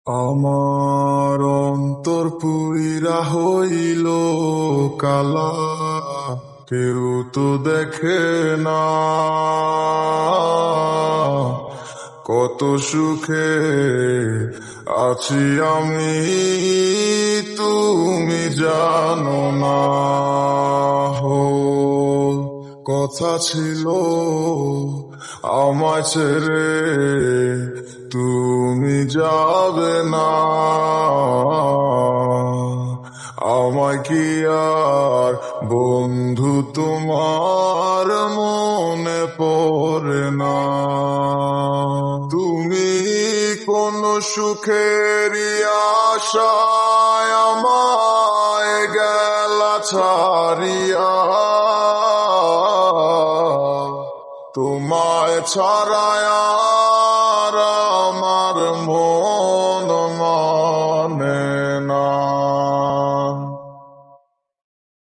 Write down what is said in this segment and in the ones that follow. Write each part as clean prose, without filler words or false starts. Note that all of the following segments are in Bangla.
আমার অন্তর পুইরা হইল কালা, কেউ তো দেখে না কত সুখে আছি আমি, তুমি জানো না। হো কথা ছিল আমায় ছেড়ে তুমি যাবে না, আমায় কি আর বন্ধু তোমার মনে পড়ে না? তুমি কোন সুখের আশায় আমায় গেলা ছাড়িয়া, তোমায় ছাড়ায় আর আমার মন মানে না।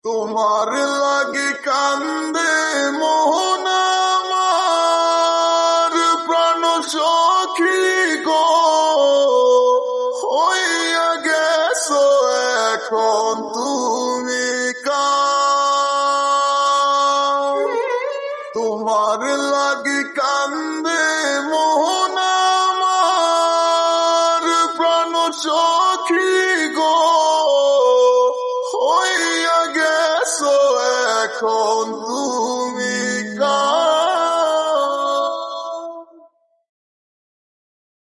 তোমার লাগি কান্দে মোহন আমার প্রাণ সখী গো, হইয়া গেছো এখন তুমি কার। তোমার লাগি কান্দে